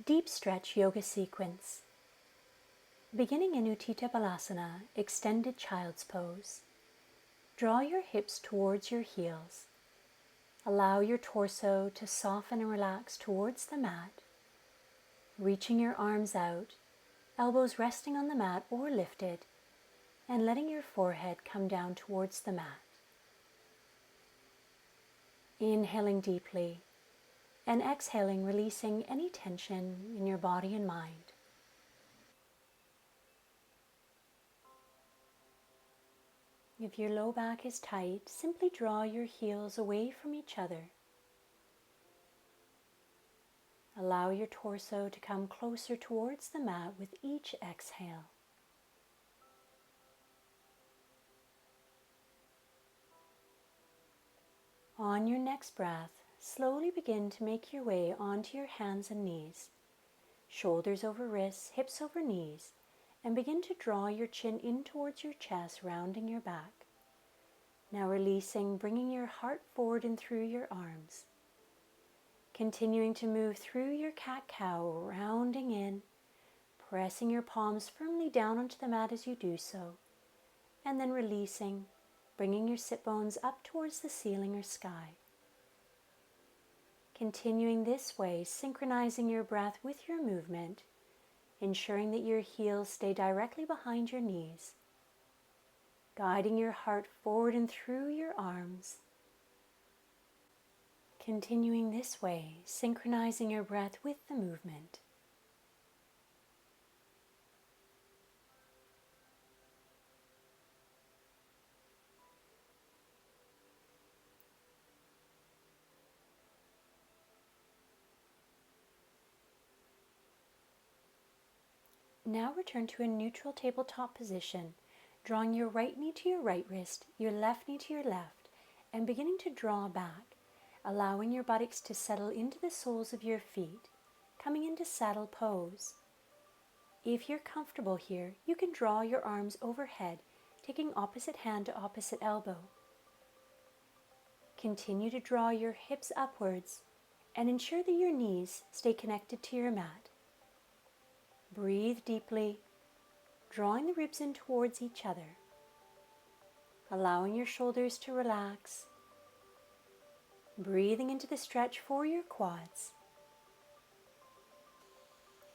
Deep stretch yoga sequence. Beginning in Utthita Balasana, extended child's pose. Draw your hips towards your heels. Allow your torso to soften and relax towards the mat. Reaching your arms out, elbows resting on the mat or lifted, and letting your forehead come down towards the mat. Inhaling deeply and exhaling, releasing any tension in your body and mind. If your low back is tight, simply draw your heels away from each other. Allow your torso to come closer towards the mat with each exhale. On your next breath, slowly begin to make your way onto your hands and knees, shoulders over wrists, hips over knees, and begin to draw your chin in towards your chest, rounding your back. Now releasing, bringing your heart forward and through your arms. Continuing to move through your cat-cow, rounding in, pressing your palms firmly down onto the mat as you do so, and then releasing, bringing your sit bones up towards the ceiling or sky. Continuing this way, synchronizing your breath with your movement, ensuring that your heels stay directly behind your knees, guiding your heart forward and through your arms. Continuing this way, synchronizing your breath with the movement. Now return to a neutral tabletop position, drawing your right knee to your right wrist, your left knee to your left, and beginning to draw back, allowing your buttocks to settle into the soles of your feet, coming into saddle pose. If you're comfortable here, you can draw your arms overhead, taking opposite hand to opposite elbow. Continue to draw your hips upwards and ensure that your knees stay connected to your mat. Breathe deeply, drawing the ribs in towards each other, allowing your shoulders to relax, breathing into the stretch for your quads.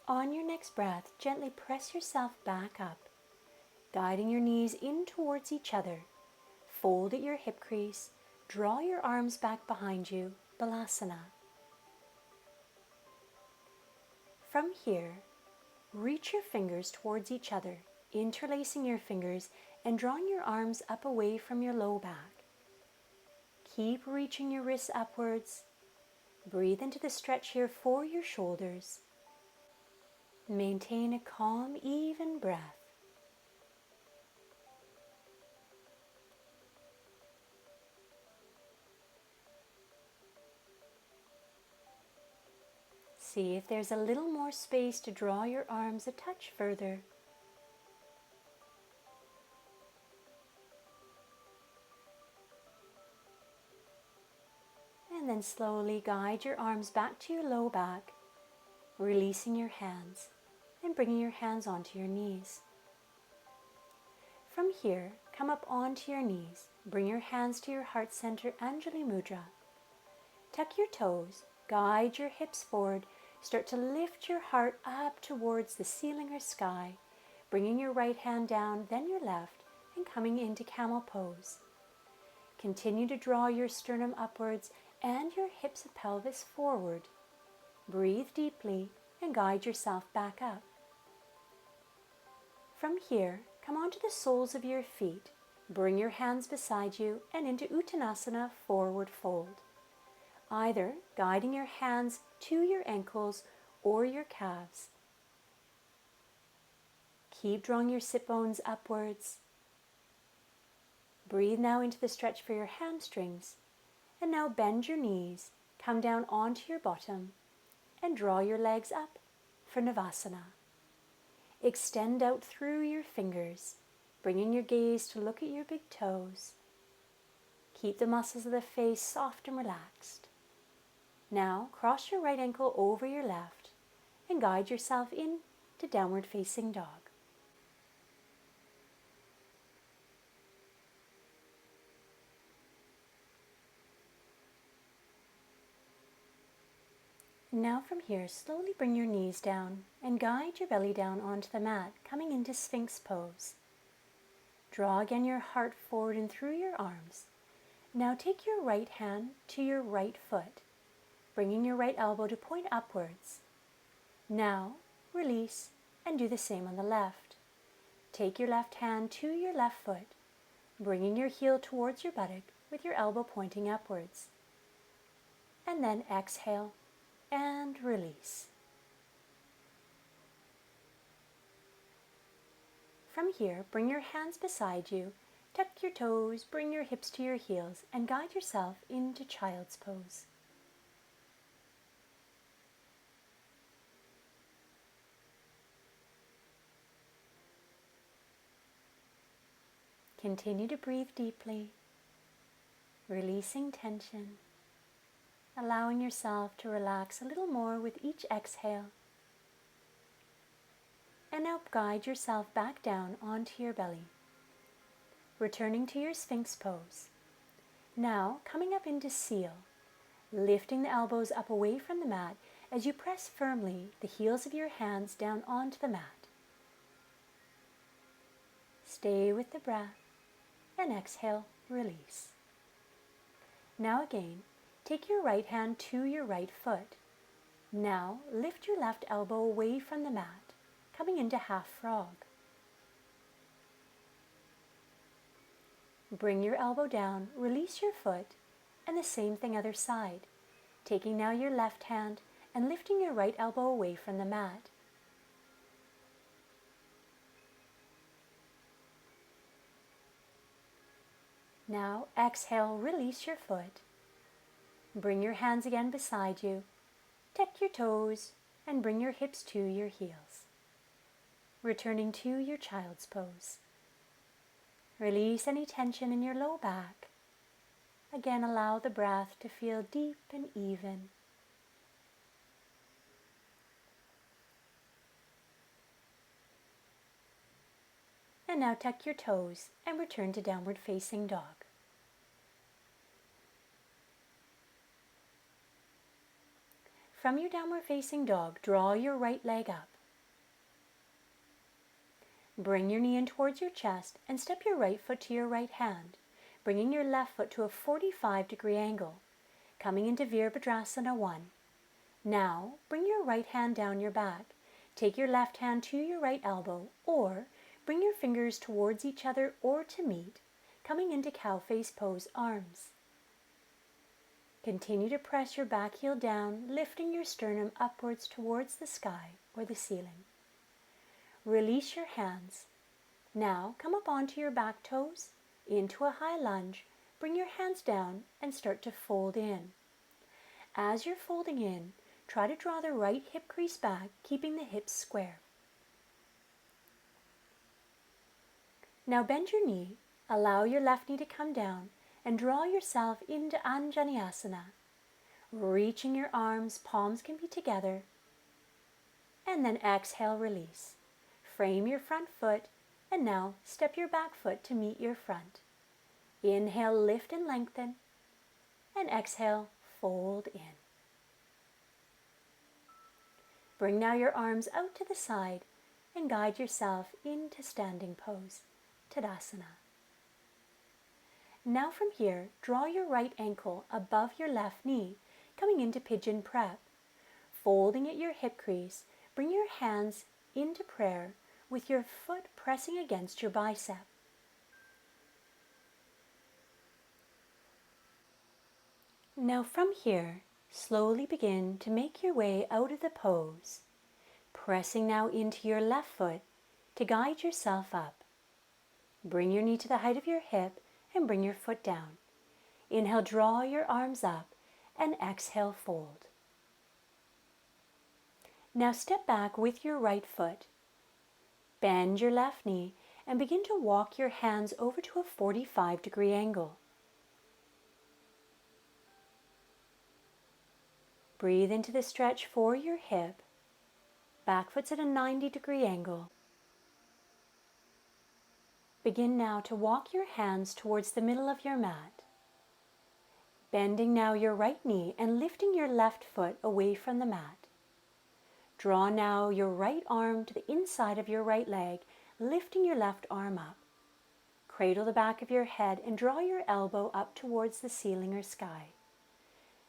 On your next breath, gently press yourself back up, guiding your knees in towards each other. Fold at your hip crease, draw your arms back behind you, Balasana. From here, reach your fingers towards each other, interlacing your fingers and drawing your arms up away from your low back. Keep reaching your wrists upwards. Breathe into the stretch here for your shoulders. Maintain a calm, even breath. See if there's a little more space to draw your arms a touch further. And then slowly guide your arms back to your low back, releasing your hands and bringing your hands onto your knees. From here, come up onto your knees. Bring your hands to your heart center, Anjali Mudra. Tuck your toes, guide your hips forward. Start to lift your heart up towards the ceiling or sky, bringing your right hand down, then your left, and coming into camel pose. Continue to draw your sternum upwards and your hips and pelvis forward. Breathe deeply and guide yourself back up. From here, come onto the soles of your feet. Bring your hands beside you and into Uttanasana, forward fold. Either guiding your hands to your ankles or your calves. Keep drawing your sit bones upwards. Breathe now into the stretch for your hamstrings. And now bend your knees, come down onto your bottom, and draw your legs up for Navasana. Extend out through your fingers, bringing your gaze to look at your big toes. Keep the muscles of the face soft and relaxed. Now cross your right ankle over your left and guide yourself in to downward facing dog. Now from here, slowly bring your knees down and guide your belly down onto the mat, coming into Sphinx pose. Draw again your heart forward and through your arms. Now take your right hand to your right foot, bringing your right elbow to point upwards. Now release and do the same on the left. Take your left hand to your left foot, bringing your heel towards your buttock with your elbow pointing upwards. And then exhale and release. From here, bring your hands beside you, tuck your toes, bring your hips to your heels, and guide yourself into child's pose. Continue to breathe deeply, releasing tension, allowing yourself to relax a little more with each exhale. And now guide yourself back down onto your belly, returning to your Sphinx pose. Now coming up into seal, lifting the elbows up away from the mat as you press firmly the heels of your hands down onto the mat. Stay with the breath and exhale, release. Now again, take your right hand to your right foot. Now lift your left elbow away from the mat, coming into half frog. Bring your elbow down, release your foot, and the same thing other side. Taking now your left hand and lifting your right elbow away from the mat. Now exhale, release your foot. Bring your hands again beside you, tuck your toes, and bring your hips to your heels. Returning to your child's pose. Release any tension in your low back. Again, allow the breath to feel deep and even. And now tuck your toes and return to downward facing dog. From your downward facing dog, draw your right leg up. Bring your knee in towards your chest and step your right foot to your right hand, bringing your left foot to a 45-degree angle, coming into Virabhadrasana 1. Now, bring your right hand down your back. Take your left hand to your right elbow, or bring your fingers towards each other or to meet, coming into cow face pose, arms. Continue to press your back heel down, lifting your sternum upwards towards the sky or the ceiling. Release your hands. Now come up onto your back toes, into a high lunge, bring your hands down and start to fold in. As you're folding in, try to draw the right hip crease back, keeping the hips square. Now bend your knee, allow your left knee to come down, and draw yourself into Anjaneyasana. Reaching your arms, palms can be together. And then exhale, release. Frame your front foot, and now step your back foot to meet your front. Inhale, lift and lengthen, and exhale, fold in. Bring now your arms out to the side and guide yourself into standing pose, Tadasana. Now from here, draw your right ankle above your left knee, coming into pigeon prep. Folding at your hip crease, bring your hands into prayer with your foot pressing against your bicep. Now from here, slowly begin to make your way out of the pose, pressing now into your left foot to guide yourself up. Bring your knee to the height of your hip and bring your foot down. Inhale, draw your arms up, and exhale, fold. Now step back with your right foot. Bend your left knee and begin to walk your hands over to a 45-degree angle. Breathe into the stretch for your hip Back foot's at a 90-degree angle. Begin now to walk your hands towards the middle of your mat. Bending now your right knee and lifting your left foot away from the mat. Draw now your right arm to the inside of your right leg, lifting your left arm up. Cradle the back of your head and draw your elbow up towards the ceiling or sky.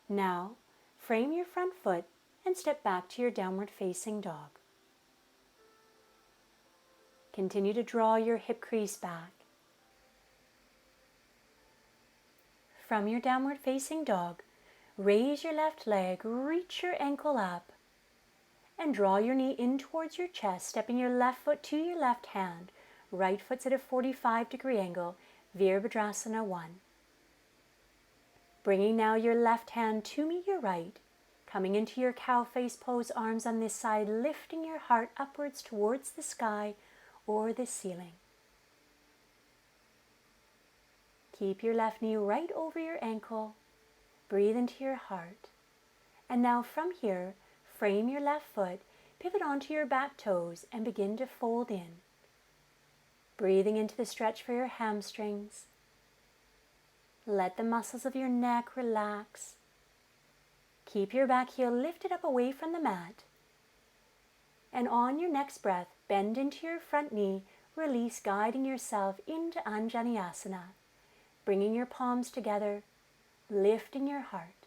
Now, frame your front foot and step back to your downward facing dog. Continue to draw your hip crease back. From your downward facing dog, raise your left leg, reach your ankle up, and draw your knee in towards your chest, stepping your left foot to your left hand. Right foot's at a 45-degree angle, Virabhadrasana 1. Bringing now your left hand to meet your right, coming into your cow face pose, arms on this side, lifting your heart upwards towards the sky or the ceiling. Keep your left knee right over your ankle. Breathe into your heart. And now from here, frame your left foot, pivot onto your back toes, and begin to fold in. Breathing into the stretch for your hamstrings. Let the muscles of your neck relax. Keep your back heel lifted up away from the mat. And on your next breath, bend into your front knee, release, guiding yourself into Anjaneyasana. Bringing your palms together, lifting your heart.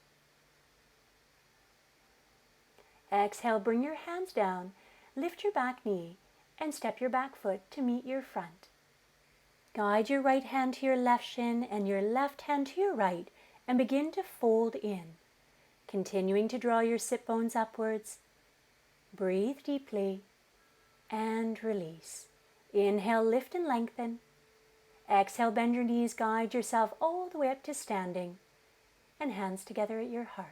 Exhale, bring your hands down, lift your back knee, and step your back foot to meet your front. Guide your right hand to your left shin and your left hand to your right, and begin to fold in. Continuing to draw your sit bones upwards. Breathe deeply and release. Inhale, lift and lengthen. Exhale, bend your knees, guide yourself all the way up to standing, and hands together at your heart.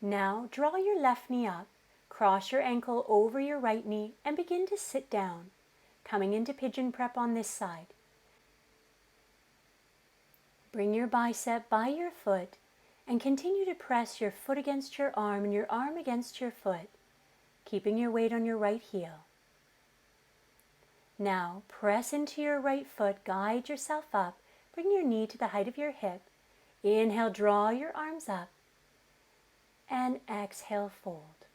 Now draw your left knee up, cross your ankle over your right knee, and begin to sit down, coming into pigeon prep on this side. Bring your bicep by your foot and continue to press your foot against your arm and your arm against your foot, keeping your weight on your right heel. Now press into your right foot, guide yourself up, bring your knee to the height of your hip. Inhale, draw your arms up, and exhale, fold.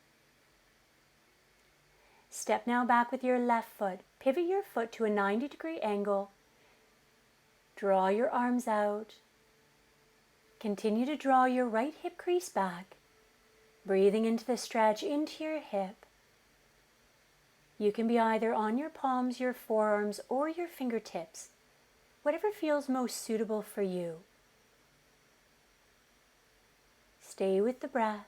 Step now back with your left foot, pivot your foot to a 90-degree angle, draw your arms out, continue to draw your right hip crease back, breathing into the stretch into your hip. You can be either on your palms, your forearms, or your fingertips, whatever feels most suitable for you. Stay with the breath.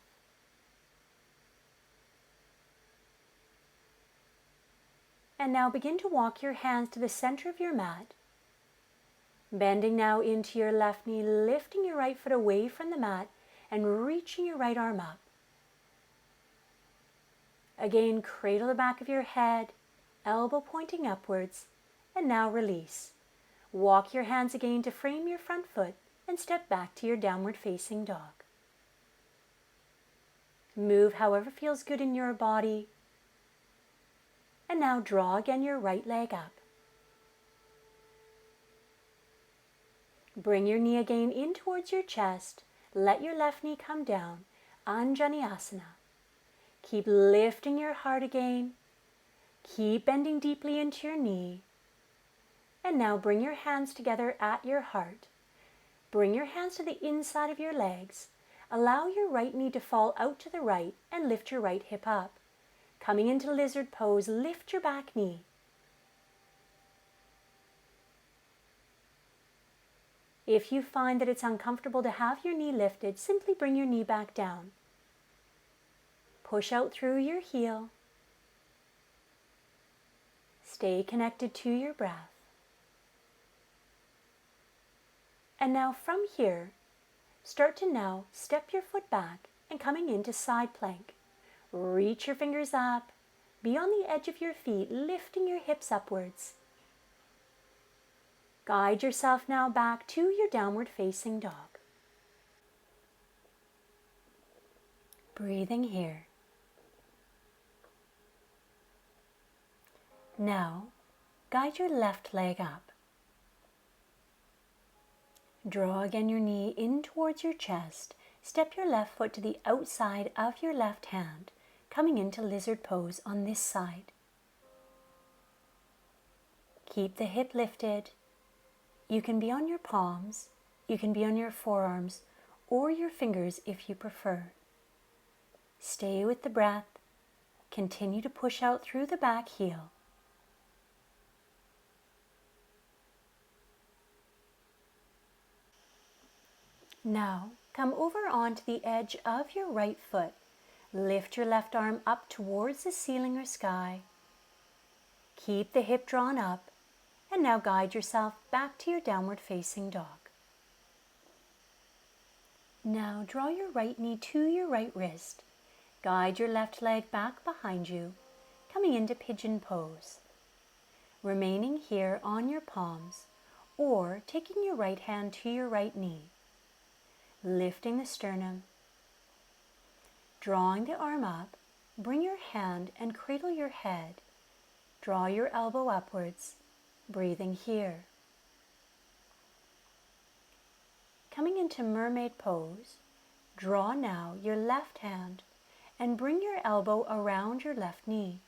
And now begin to walk your hands to the center of your mat. Bending now into your left knee, lifting your right foot away from the mat and reaching your right arm up. Again, cradle the back of your head, elbow pointing upwards, and now release. Walk your hands again to frame your front foot and step back to your downward facing dog. Move however feels good in your body. And now draw again your right leg up. Bring your knee again in towards your chest. Let your left knee come down. Anjaneyasana. Keep lifting your heart again. Keep bending deeply into your knee. And now bring your hands together at your heart. Bring your hands to the inside of your legs. Allow your right knee to fall out to the right and lift your right hip up. Coming into lizard pose, lift your back knee. If you find that it's uncomfortable to have your knee lifted, simply bring your knee back down. Push out through your heel. Stay connected to your breath. And now from here, start to now step your foot back and coming into side plank. Reach your fingers up, be on the edge of your feet, lifting your hips upwards. Guide yourself now back to your downward facing dog. Breathing here. Now, guide your left leg up. Draw again your knee in towards your chest. Step your left foot to the outside of your left hand, coming into lizard pose on this side. Keep the hip lifted. You can be on your palms, you can be on your forearms, or your fingers if you prefer. Stay with the breath. Continue to push out through the back heel. Now, come over onto the edge of your right foot. Lift your left arm up towards the ceiling or sky. Keep the hip drawn up, and now guide yourself back to your downward facing dog. Now draw your right knee to your right wrist. Guide your left leg back behind you, coming into pigeon pose. Remaining here on your palms, or taking your right hand to your right knee. Lifting the sternum. Drawing the arm up, bring your hand and cradle your head. Draw your elbow upwards, breathing here. Coming into mermaid pose, draw now your left hand and bring your elbow around your left knee.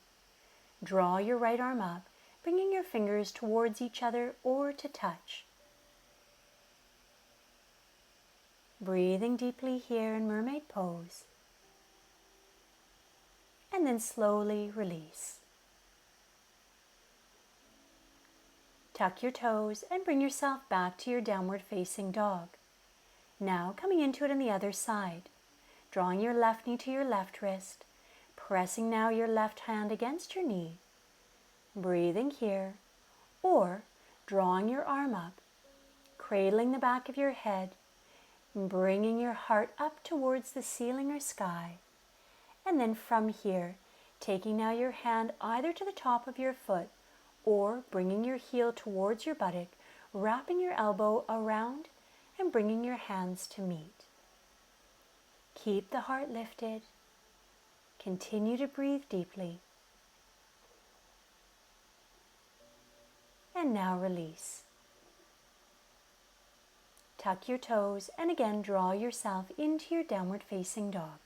Draw your right arm up, bringing your fingers towards each other or to touch. Breathing deeply here in mermaid pose. And then slowly release. Tuck your toes and bring yourself back to your downward facing dog. Now coming into it on the other side. Drawing your left knee to your left wrist. Pressing now your left hand against your knee. Breathing here. Or drawing your arm up. Cradling the back of your head. Bringing your heart up towards the ceiling or sky. And then from here, taking now your hand either to the top of your foot or bringing your heel towards your buttock, wrapping your elbow around and bringing your hands to meet. Keep the heart lifted. Continue to breathe deeply. And now release. Tuck your toes and again draw yourself into your downward facing dog.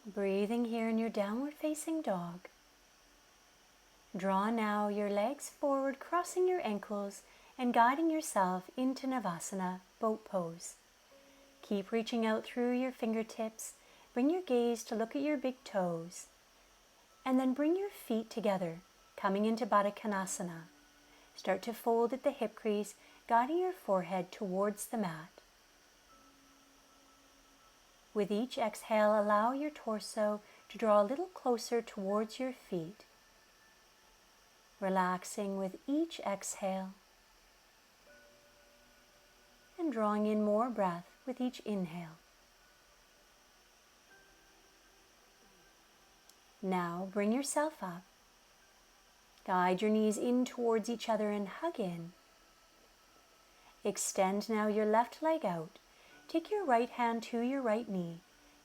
Breathing here in your downward facing dog. Draw now your legs forward, crossing your ankles and guiding yourself into Navasana, boat pose. Keep reaching out through your fingertips. Bring your gaze to look at your big toes. And then bring your feet together, coming into Baddha Konasana. Start to fold at the hip crease, guiding your forehead towards the mat. With each exhale, allow your torso to draw a little closer towards your feet. Relaxing with each exhale. And drawing in more breath with each inhale. Now bring yourself up. Guide your knees in towards each other and hug in. Extend now your left leg out. Take your right hand to your right knee,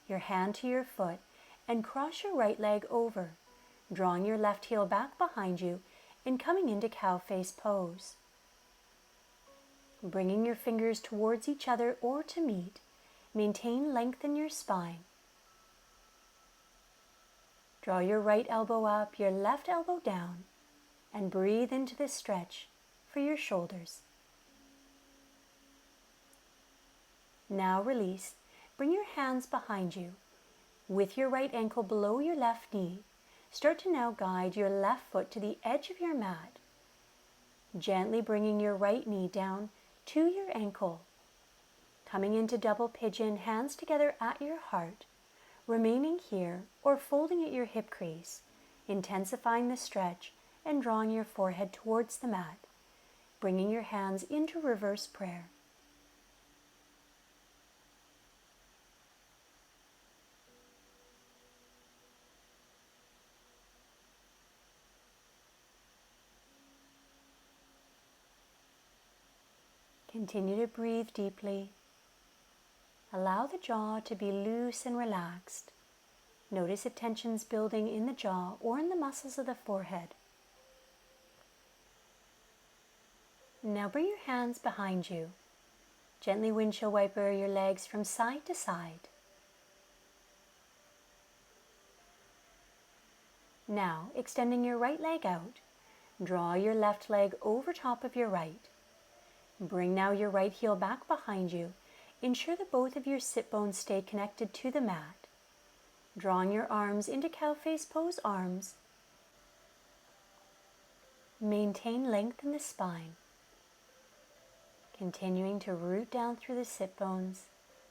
your hand to your foot, and cross your right leg over, drawing your left heel back behind you and coming into cow face pose. Bringing your fingers towards each other or to meet, maintain length in your spine. Draw your right elbow up, your left elbow down, and breathe into this stretch for your shoulders. Now release. Bring your hands behind you. With your right ankle below your left knee, start to now guide your left foot to the edge of your mat. Gently bringing your right knee down to your ankle. Coming into double pigeon, hands together at your heart. Remaining here or folding at your hip crease, intensifying the stretch and drawing your forehead towards the mat. Bringing your hands into reverse prayer. Continue to breathe deeply. Allow the jaw to be loose and relaxed. Notice if tension's building in the jaw or in the muscles of the forehead. Now bring your hands behind you. Gently windshield wiper your legs from side to side. Now, extending your right leg out, draw your left leg over top of your right. Bring now your right heel back behind you. Ensure that both of your sit bones stay connected to the mat. Drawing your arms into cow face pose arms. Maintain length in the spine. Continuing to root down through the sit bones,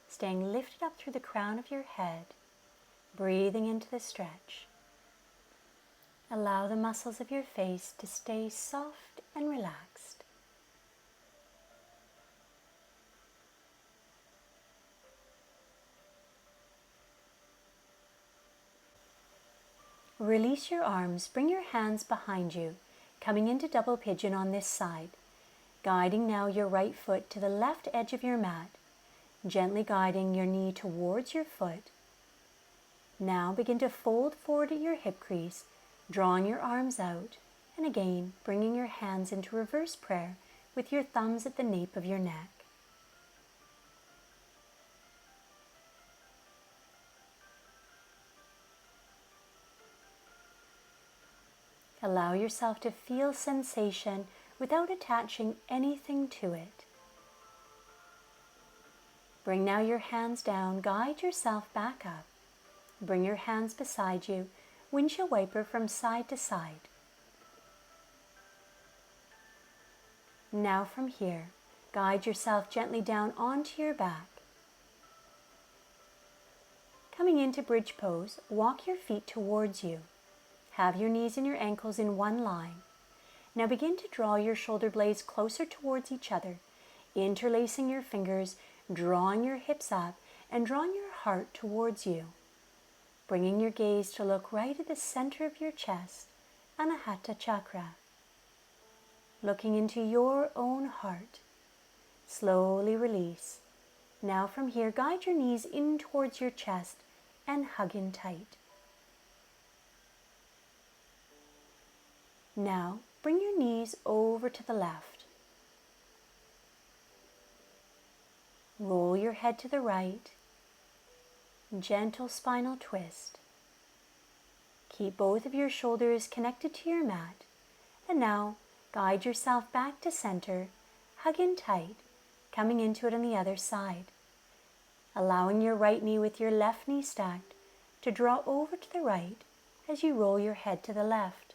staying lifted up through the crown of your head, breathing into the stretch. Allow the muscles of your face to stay soft and relaxed. Release your arms, bring your hands behind you, coming into double pigeon on this side. Guiding now your right foot to the left edge of your mat, gently guiding your knee towards your foot. Now begin to fold forward at your hip crease, drawing your arms out, and again bringing your hands into reverse prayer with your thumbs at the nape of your neck. Allow yourself to feel sensation without attaching anything to it. Bring now your hands down, guide yourself back up. Bring your hands beside you, windshield wiper from side to side. Now from here, guide yourself gently down onto your back. Coming into bridge pose, walk your feet towards you. Have your knees and your ankles in one line. Now begin to draw your shoulder blades closer towards each other, interlacing your fingers, drawing your hips up, and drawing your heart towards you. Bringing your gaze to look right at the center of your chest, Anahata Chakra. Looking into your own heart. Slowly release. Now from here, guide your knees in towards your chest and hug in tight. Now, bring your knees over to the left. Roll your head to the right. Gentle spinal twist. Keep both of your shoulders connected to your mat. And now, guide yourself back to center. Hug in tight, coming into it on the other side. Allowing your right knee with your left knee stacked to draw over to the right as you roll your head to the left.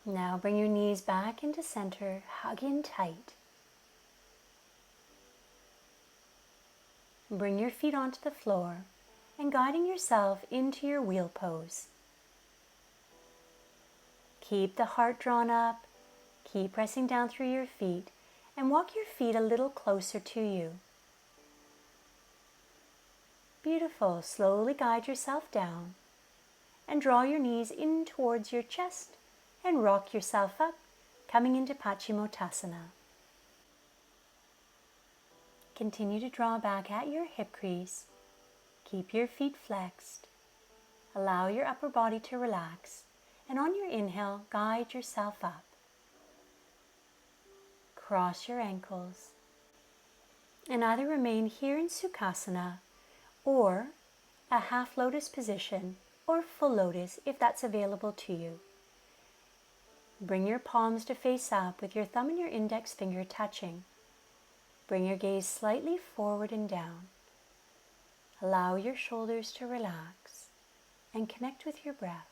Now bring your knees back into center, hug in tight. Bring your feet onto the floor and guiding yourself into your wheel pose. Keep the heart drawn up, keep pressing down through your feet, and walk your feet a little closer to you. Beautiful. Slowly guide yourself down and draw your knees in towards your chest and rock yourself up, coming into Paschimottanasana. Continue to draw back at your hip crease. Keep your feet flexed. Allow your upper body to relax, and on your inhale, guide yourself up. Cross your ankles, and either remain here in Sukhasana, or a half lotus position, or full lotus if that's available to you. Bring your palms to face up with your thumb and your index finger touching. Bring your gaze slightly forward and down. Allow your shoulders to relax and connect with your breath.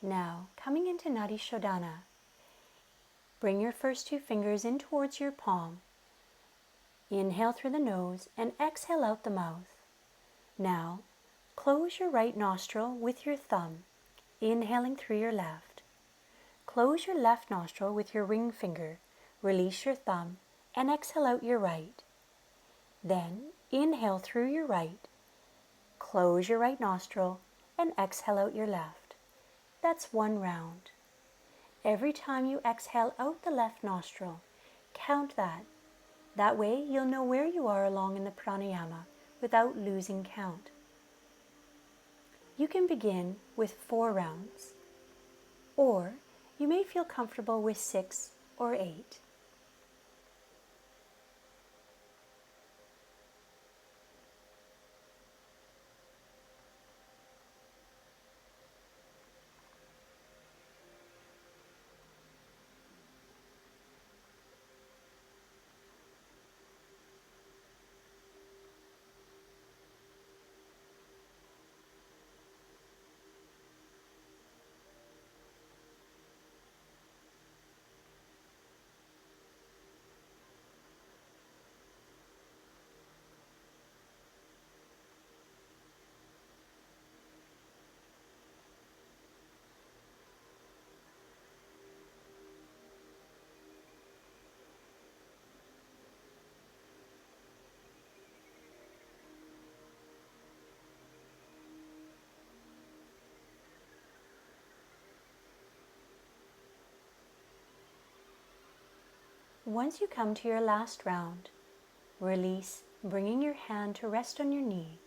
Now, coming into Nadi Shodhana, Bring your first two fingers in towards your palm. Inhale through the nose and exhale out the mouth. Now, close your right nostril with your thumb, inhaling through your left. Close your left nostril with your ring finger, release your thumb, and exhale out your right. Then, inhale through your right, close your right nostril, and exhale out your left. That's one round. Every time you exhale out the left nostril, count that. That way you'll know where you are along in the pranayama without losing count. You can begin with 4 rounds, or you may feel comfortable with 6 or 8. Once you come to your last round, release, bringing your hand to rest on your knee.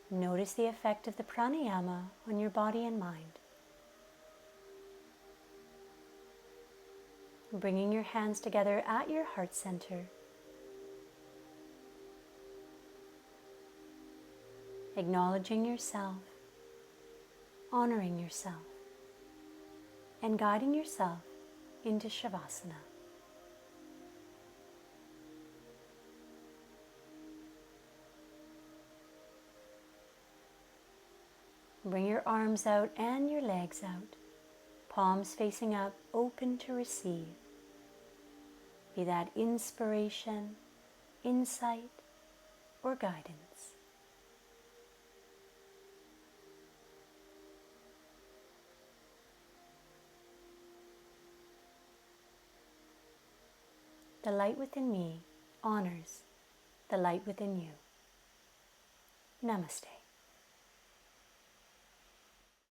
Notice the effect of the pranayama on your body and mind. Bringing your hands together at your heart center. Acknowledging yourself, honoring yourself, and guiding yourself into Shavasana. Bring your arms out and your legs out, palms facing up, open to receive. Be that inspiration, insight, or guidance. The light within me honors the light within you. Namaste.